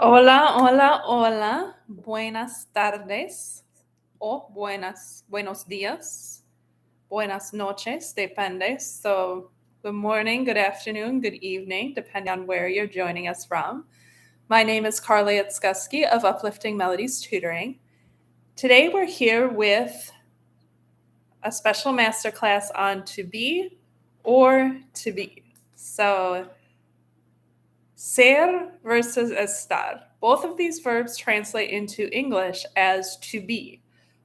Hola, hola, hola. Buenas tardes o buenos días, buenas noches, depende. So, good morning, good afternoon, good evening, depending on where you're joining us from. My name is Carly Itzkuski of Uplifting Melodies Tutoring. Today we're here with a special masterclass on to be or to be. So, ser versus estar. Both of these verbs translate into English as to be,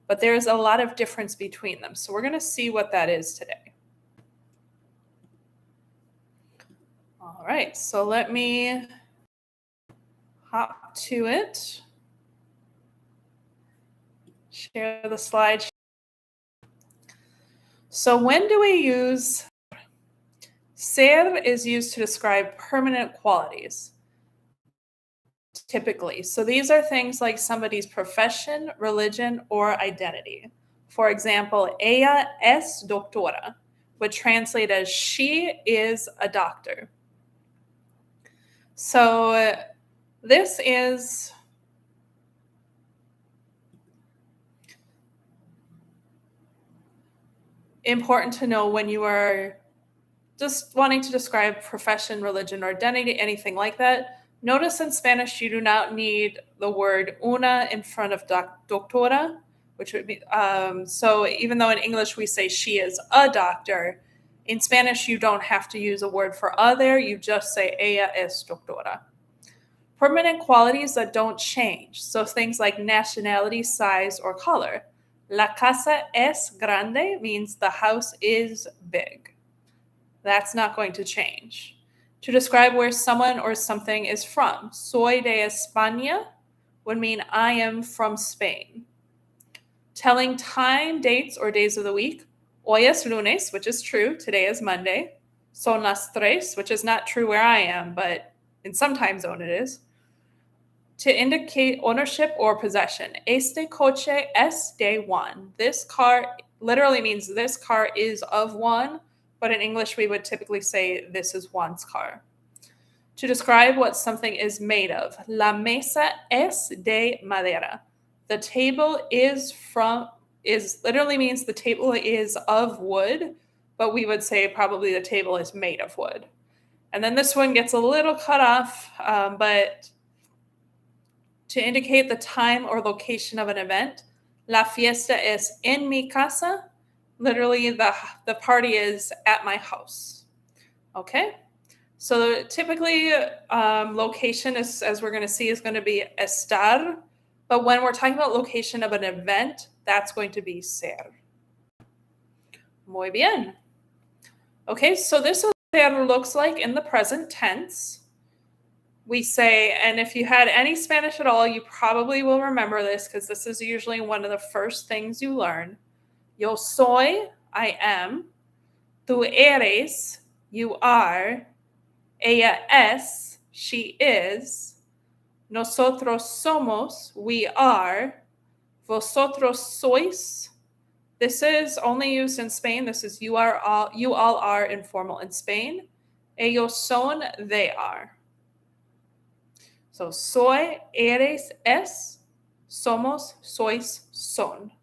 but there's a lot of difference between them. So we're going to see what that is today. All right, so let me hop to it. Share the slide. So when do we use ser is used to describe permanent qualities. Typically. So these are things like somebody's profession, religion, or identity. For example, ella es doctora would translate as she is a doctor. So this is important to know when you are just wanting to describe profession, religion, or identity, anything like that. Notice in Spanish, you do not need the word una in front of doctora, which would be, so even though in English we say she is a doctor, in Spanish you don't have to use a word for other, you just say ella es doctora. Permanent qualities that don't change, so things like nationality, size, or color. La casa es grande means the house is big. That's not going to change. To describe where someone or something is from, soy de España would mean I am from Spain. Telling time, dates, or days of the week, hoy es lunes, which is true, today is Monday. Son las tres, which is not true where I am, but in some time zone it is. To indicate ownership or possession, este coche es de Juan. This car literally means this car is of Juan, but in English we would typically say this is Juan's car. To describe what something is made of, la mesa es de madera. The table is literally means the table is of wood, but we would say probably the table is made of wood. And then this one gets a little cut off, but to indicate the time or location of an event, la fiesta es en mi casa. Literally, the party is at my house. Okay? So typically, location, is, as we're going to see, is going to be estar. But when we're talking about location of an event, that's going to be ser. Muy bien. Okay, so this is what ser looks like in the present tense. We say, and if you had any Spanish at all, you probably will remember this because this is usually one of the first things you learn. Yo soy, I am. Tú eres, you are. Ella es, she is. Nosotros somos, we are. Vosotros sois. This is only used in Spain. This is you all are informal in Spain. Ellos son, they are. So, soy, eres, es, somos, sois, son.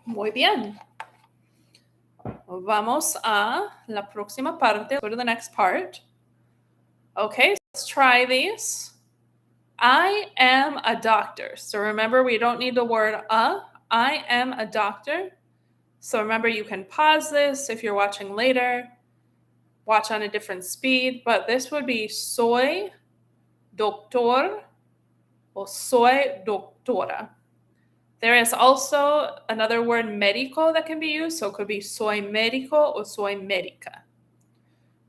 Muy bien. Vamos a la próxima parte. Go to the next part. Okay, let's try these. I am a doctor. So remember, we don't need the word a. I am a doctor. So remember, you can pause this if you're watching later. Watch on a different speed, but this would be soy doctor or soy doctora. There is also another word médico that can be used, so it could be soy médico or soy médica.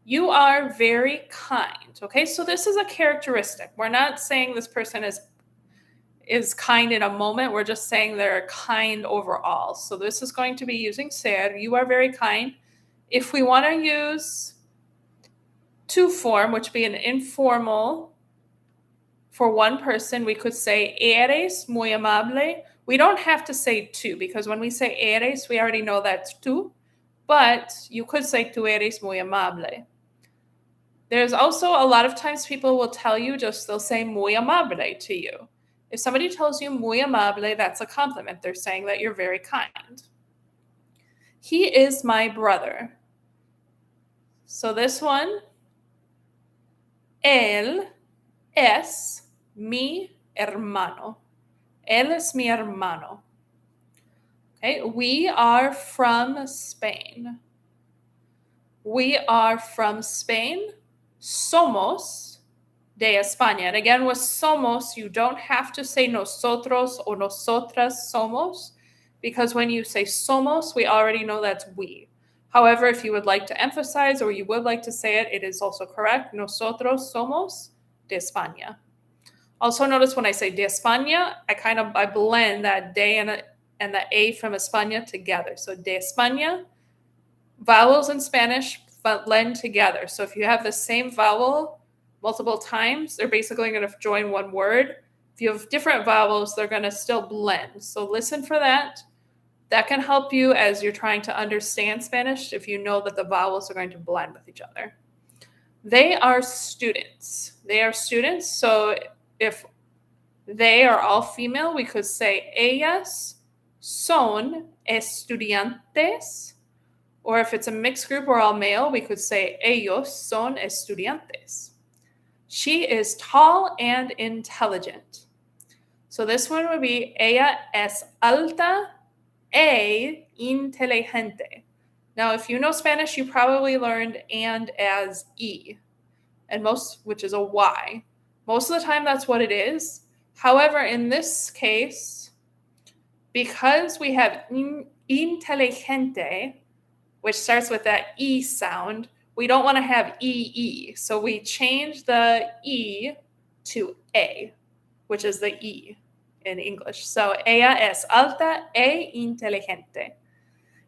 You are very kind. Okay, so this is a characteristic. We're not saying this person is kind in a moment. We're just saying they're kind overall. So this is going to be using ser. You are very kind. If we want to use to form, which would be an informal for one person, we could say eres muy amable. We don't have to say tú, because when we say eres, we already know that's tú. But you could say tú eres muy amable. There's also a lot of times people will tell you they'll say muy amable to you. If somebody tells you muy amable, that's a compliment. They're saying that you're very kind. He is my brother. So this one, él es mi hermano. Él es mi hermano. Okay, we are from Spain. We are from Spain. Somos de España. And again, with somos, you don't have to say nosotros or nosotras somos, because when you say somos, we already know that's we. However, if you would like to emphasize or you would like to say it, it is also correct. Nosotros somos de España. Also notice when I say de España, I blend that de and the a from España together. So de España, vowels in Spanish blend together. So if you have the same vowel multiple times, they're basically going to join one word. If you have different vowels, they're going to still blend. So listen for that. That can help you as you're trying to understand Spanish if you know that the vowels are going to blend with each other. They are students. They are students. So if they are all female, we could say ellas son estudiantes. Or if it's a mixed group or all male, we could say ellos son estudiantes. She is tall and intelligent. So this one would be ella es alta e inteligente. Now, if you know Spanish, you probably learned and as e, and which is a y. Most of the time, that's what it is. However, in this case, because we have inteligente, which starts with that E sound, we don't want to have EE. So we change the E to A, which is the E in English. So ella es alta e inteligente.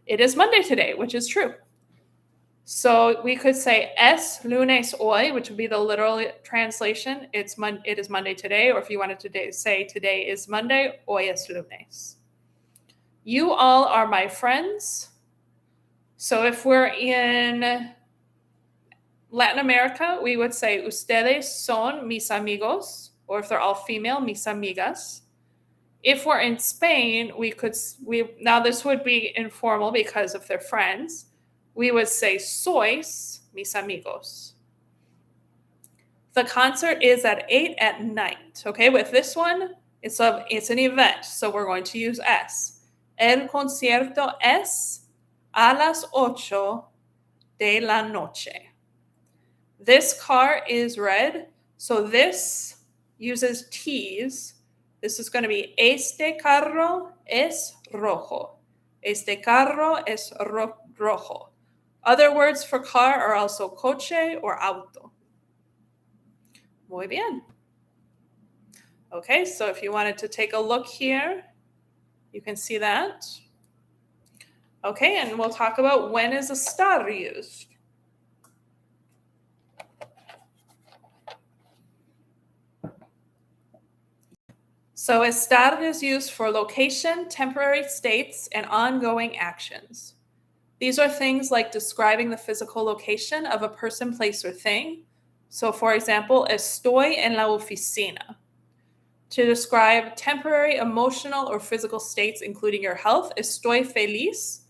It is Monday today, which is true. So we could say es lunes hoy, which would be the literal translation. It is Monday today. Or if you wanted to say today is Monday, hoy es lunes. You all are my friends. So if we're in Latin America, we would say ustedes son mis amigos, or if they're all female, mis amigas. If we're in Spain, now this would be informal because if they're friends, we would say sois mis amigos. The concert is at 8 at night. Okay, with this one, it's an event, so we're going to use es. El concierto es a las 8 de la noche. This car is red, so this uses T's. This is going to be este carro es rojo. Este carro es rojo. Other words for car are also coche or auto. Muy bien. Okay, so if you wanted to take a look here, you can see that. Okay, and we'll talk about when is estar used. So estar is used for location, temporary states, and ongoing actions. These are things like describing the physical location of a person, place, or thing. So for example, estoy en la oficina. To describe temporary emotional or physical states, including your health, estoy feliz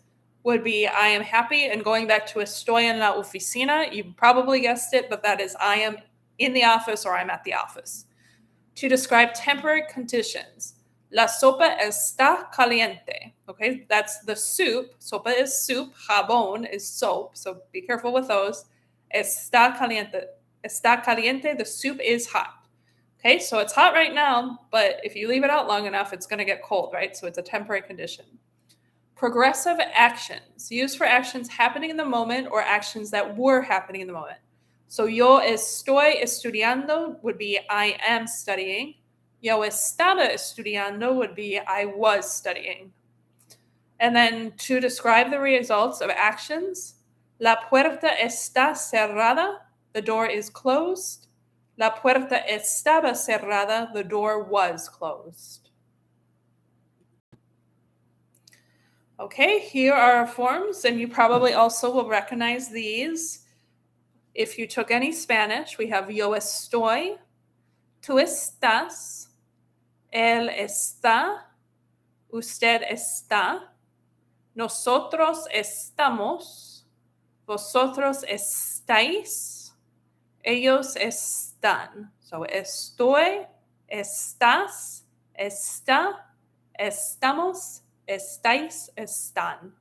would be I am happy, and going back to estoy en la oficina, you probably guessed it, but that is I am in the office or I'm at the office. To describe temporary conditions, la sopa está caliente. Okay, that's the soup. Sopa is soup. Jabón is soap. So be careful with those. Está caliente. Está caliente. The soup is hot. Okay, so it's hot right now, but if you leave it out long enough, it's going to get cold, right? So it's a temporary condition. Progressive actions, used for actions happening in the moment or actions that were happening in the moment. So yo estoy estudiando would be I am studying. Yo estaba estudiando would be I was studying. And then to describe the results of actions, la puerta está cerrada, the door is closed. La puerta estaba cerrada, the door was closed. Okay, here are our forms, and you probably also will recognize these. If you took any Spanish, we have yo estoy, tú estás, él está, usted está, nosotros estamos, vosotros estáis, ellos están. So estoy, estás, está, estamos, estáis, están.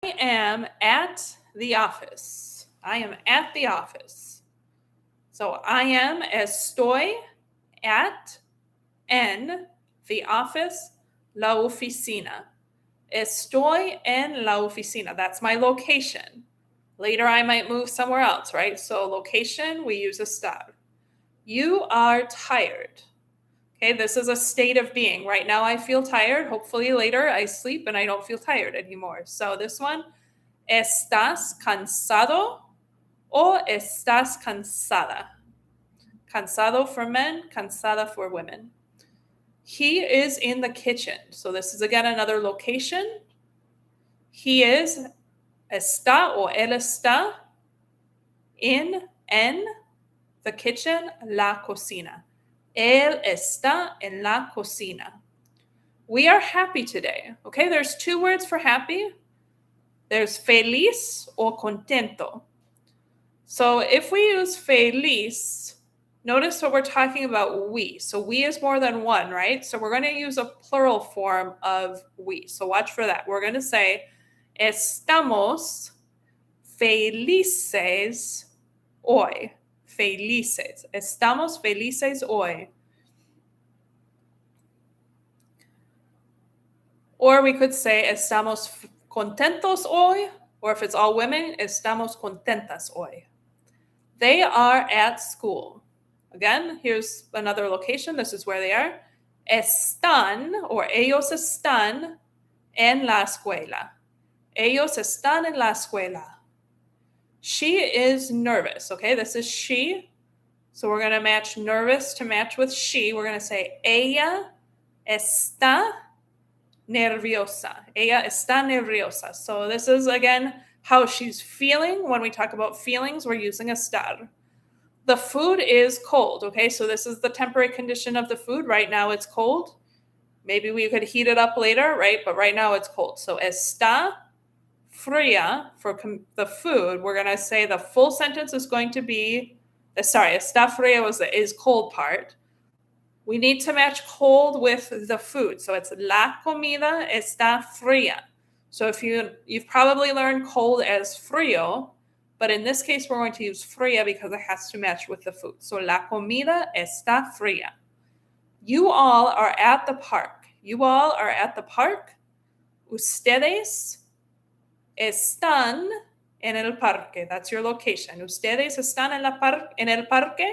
I am at the office. I am at the office. So I am estoy at en the office, la oficina. Estoy en la oficina. That's my location. Later, I might move somewhere else, right? So location, we use estar. You are tired. Okay, this is a state of being. Right now, I feel tired. Hopefully, later, I sleep and I don't feel tired anymore. So this one, ¿estás cansado o estás cansada? Cansado for men, cansada for women. He is in the kitchen. So this is, again, another location. He is, está o él está en the kitchen, la cocina. Él está en la cocina. We are happy today. Okay, there's two words for happy. There's feliz or contento. So if we use feliz, notice what we're talking about we. So we is more than one, right? So we're going to use a plural form of we. So watch for that. We're going to say, estamos felices hoy. Felices. Estamos felices hoy. Or we could say, estamos contentos hoy. Or if it's all women, estamos contentas hoy. They are at school. Again, here's another location. This is where they are. Están, or ellos están en la escuela. Ellos están en la escuela. She is nervous. Okay, this is she. So we're going to match nervous to match with she. We're going to say, ella está nerviosa. Ella está nerviosa. So this is, again, how she's feeling. When we talk about feelings, we're using estar. The food is cold. Okay, so this is the temporary condition of the food. Right now it's cold. Maybe we could heat it up later, right? But right now it's cold. So está fría for the food. We're going to say the full sentence is going to be, está fría was the is cold part. We need to match cold with the food. So it's la comida está fría. So if you've probably learned cold as frío, but in this case, we're going to use fría because it has to match with the food. So la comida está fría. You all are at the park. You all are at the park. Ustedes están en el parque. That's your location. Ustedes están en el parque.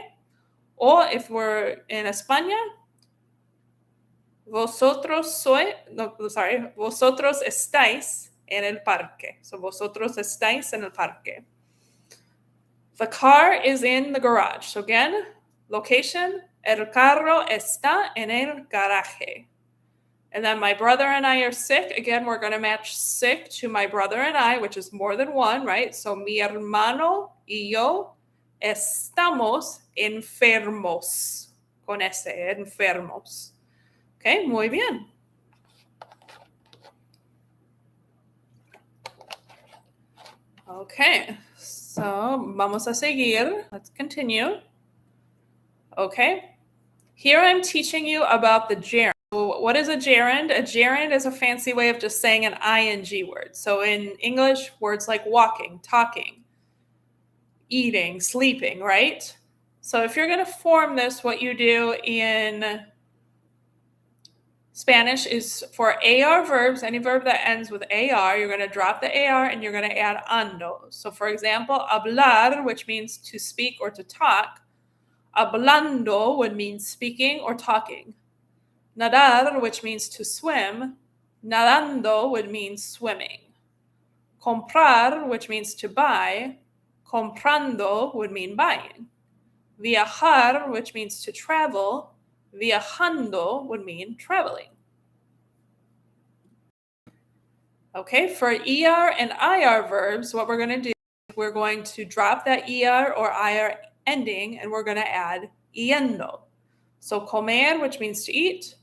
Or if we're in España, vosotros estáis en el parque. So vosotros estáis en el parque. The car is in the garage. So again, location, el carro está en el garaje. And then my brother and I are sick. Again, we're going to match sick to my brother and I, which is more than one, right? So mi hermano y yo estamos enfermos. Con ese, enfermos. Okay, muy bien. Okay, so vamos a seguir. Let's continue. Okay, here I'm teaching you about the gerund. So what is a gerund? A gerund is a fancy way of just saying an ing word. So in English, words like walking, talking, eating, sleeping, right? So if you're going to form this, what you do in Spanish is for AR verbs, any verb that ends with AR, you're going to drop the AR and you're going to add ando. So for example, hablar, which means to speak or to talk. Hablando would mean speaking or talking. Nadar, which means to swim. Nadando would mean swimming. Comprar, which means to buy. Comprando would mean buying. Viajar, which means to travel. Viajando would mean traveling. Okay, for ER and IR verbs, what we're going to do is we're going to drop that ER or IR ending and we're going to add yendo. So comer, which means to eat,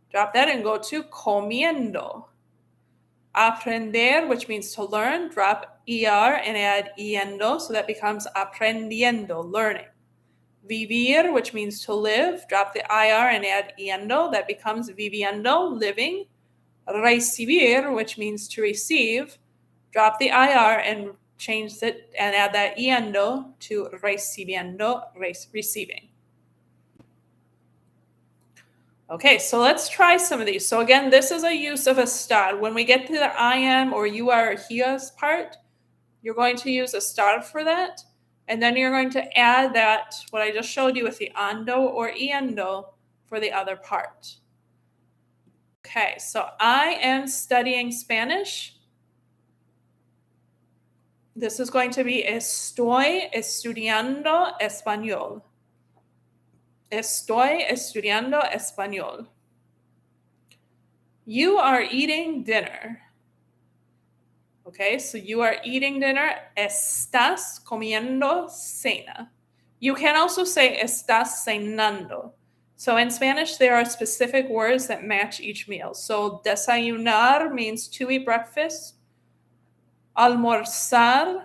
drop that and go to comiendo. Aprender, which means to learn, drop ER and add yendo, so that becomes aprendiendo, learning. Vivir, which means to live, drop the IR and add yendo, that becomes viviendo, living. Recibir, which means to receive, drop the IR and change it and add that yendo to recibiendo, receiving. Okay, so let's try some of these. So again, this is a use of estar. When we get to the I am or you are or he is part, you're going to use estar for that. And then you're going to add that, what I just showed you with the ando or yendo for the other part. Okay, so I am studying Spanish. This is going to be estoy estudiando español. Estoy estudiando español. You are eating dinner. Okay, so you are eating dinner. Estás comiendo cena. You can also say estás cenando. So in Spanish, there are specific words that match each meal. So desayunar means to eat breakfast. Almorzar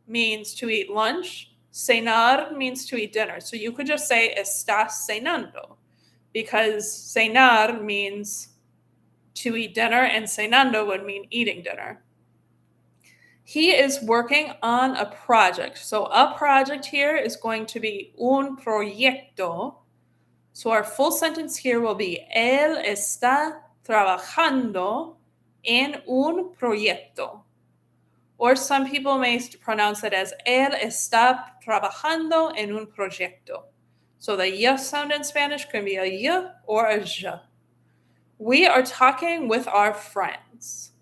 means to eat lunch. Cenar means to eat dinner. So you could just say estás cenando because cenar means to eat dinner and cenando would mean eating dinner. He is working on a project. So a project here is going to be un proyecto. So our full sentence here will be él está trabajando en un proyecto. Or some people may pronounce it as él está trabajando en un proyecto. So the y sound in Spanish can be a y or a j. We are talking with our friends.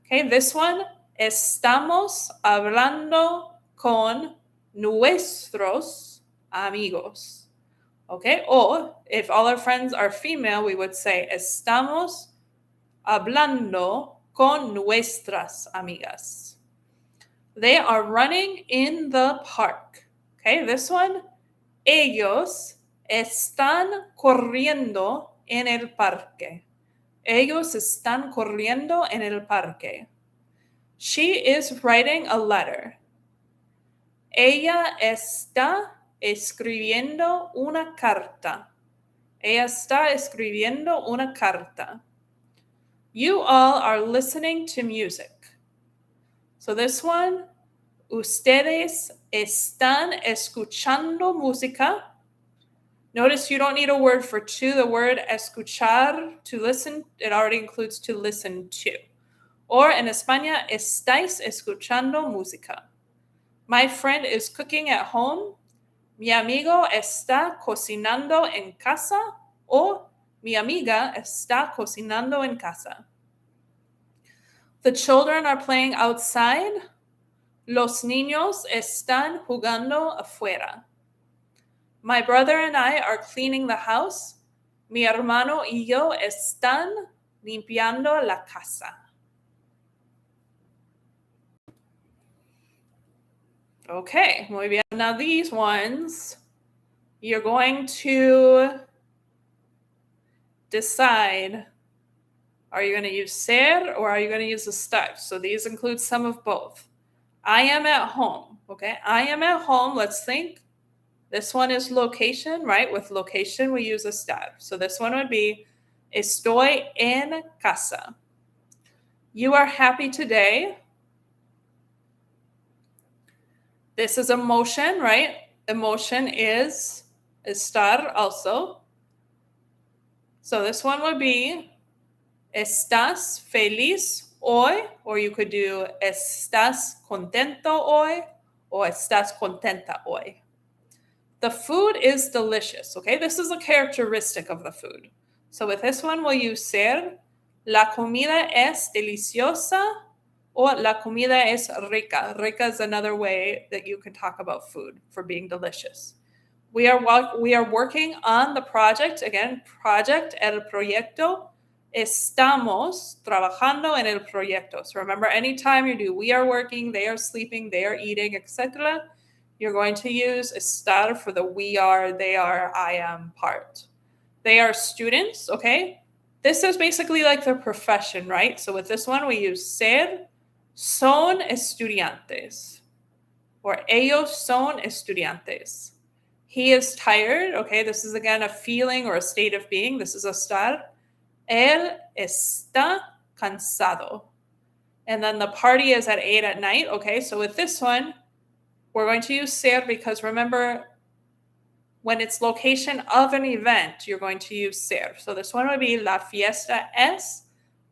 Okay, this one, estamos hablando con nuestros amigos. Okay, or if all our friends are female, we would say estamos hablando con nuestras amigas. They are running in the park. Okay, this one, ellos están corriendo en el parque. Ellos están corriendo en el parque. She is writing a letter. Ella está escribiendo una carta. Ella está escribiendo una carta. You all are listening to music. So this one, ustedes están escuchando música. Notice you don't need a word for to. The word escuchar, to listen, it already includes to listen to. Or in España, estáis escuchando música. My friend is cooking at home. Mi amigo está cocinando en casa. O mi amiga está cocinando en casa. The children are playing outside. Los niños están jugando afuera. My brother and I are cleaning the house. Mi hermano y yo están limpiando la casa. Okay, muy bien. Now these ones, you're going to decide, are you going to use ser or are you going to use estar? So these include some of both. I am at home, okay? I am at home, let's think. This one is location, right? With location, we use estar. So this one would be, estoy en casa. You are happy today. This is emotion, right? Emotion is estar also. So this one would be, ¿estás feliz hoy? Or you could do, ¿estás contento hoy? Or ¿estás contenta hoy? The food is delicious, okay? This is a characteristic of the food. So with this one, we'll use ser. La comida es deliciosa. Or la comida es rica. Rica is another way that you can talk about food for being delicious. We are working on the project. Again, project, el proyecto. Estamos trabajando en el proyecto. So remember, anytime you do we are working, they are sleeping, they are eating, etc., you're going to use estar for the we are, they are, I am part. They are students, okay? This is basically like their profession, right? So with this one, we use ser, son estudiantes, or ellos son estudiantes. He is tired, okay? This is again a feeling or a state of being. This is estar. Él está cansado. And then the party is at 8 at night, okay? So with this one, we're going to use ser because remember, when it's location of an event, you're going to use ser. So this one would be la fiesta es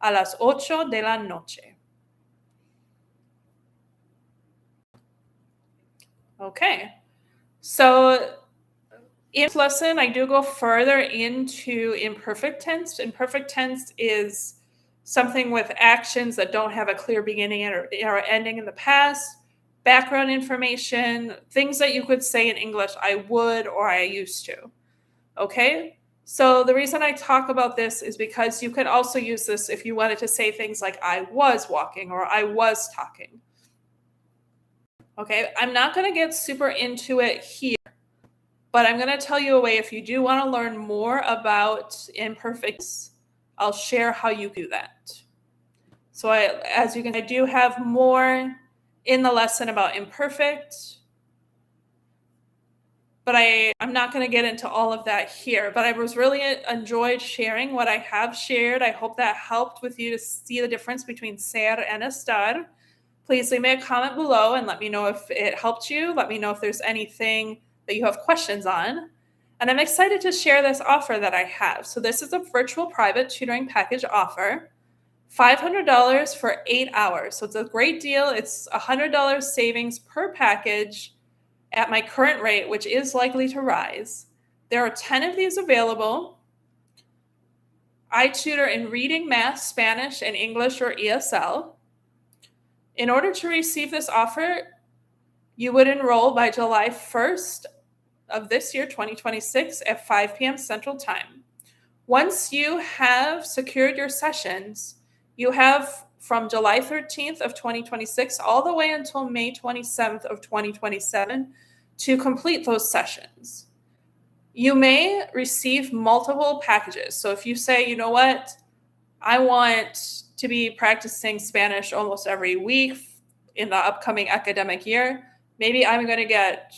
a las 8 de la noche. Okay. So in this lesson, I do go further into imperfect tense. Imperfect tense is something with actions that don't have a clear beginning or ending in the past, background information, things that you could say in English, I would or I used to. Okay? So the reason I talk about this is because you could also use this if you wanted to say things like I was walking or I was talking. Okay? I'm not going to get super into it here, but I'm going to tell you a way if you do want to learn more about imperfects, I'll share how you do that. So as you can see, I do have more in the lesson about imperfect, but I'm not going to get into all of that here. But I was really enjoyed sharing what I have shared. I hope that helped with you to see the difference between ser and estar. Please leave me a comment below and let me know if it helped you. Let me know if there's anything that you have questions on. And I'm excited to share this offer that I have. So this is a virtual private tutoring package offer. $500 for 8 hours. So it's a great deal. It's $100 savings per package at my current rate, which is likely to rise. There are 10 of these available. I tutor in reading, math, Spanish, and English or ESL. In order to receive this offer, you would enroll by July 1st of this year, 2026, at 5 p.m. Central Time. Once you have secured your sessions, you have from July 13th of 2026 all the way until May 27th of 2027 to complete those sessions. You may receive multiple packages. So if you say, you know what, I want to be practicing Spanish almost every week in the upcoming academic year, maybe I'm going to get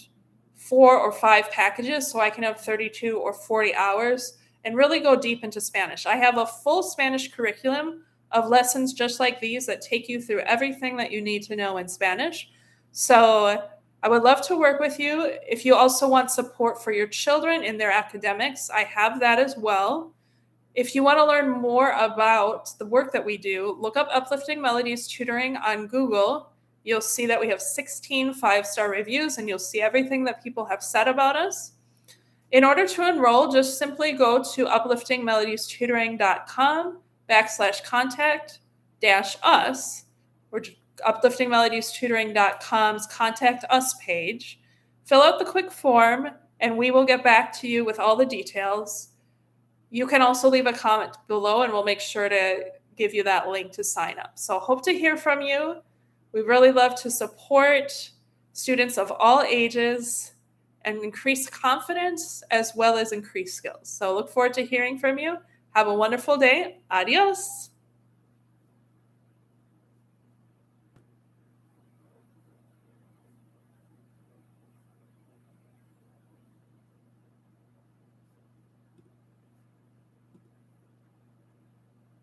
4 or 5 packages so I can have 32 or 40 hours and really go deep into Spanish. I have a full Spanish curriculum of lessons just like these that take you through everything that you need to know in Spanish. So I would love to work with you. If you also want support for your children in their academics, I have that as well. If you want to learn more about the work that we do, look up Uplifting Melodies Tutoring on Google. You'll see that we have 16 5-star reviews, and you'll see everything that people have said about us. In order to enroll, just simply go to upliftingmelodiestutoring.com/contact-us, or upliftingmelodiestutoring.com's contact us page. Fill out the quick form, and we will get back to you with all the details. You can also leave a comment below, and we'll make sure to give you that link to sign up. So hope to hear from you. We really love to support students of all ages and increase confidence as well as increase skills. So look forward to hearing from you. Have a wonderful day. Adios.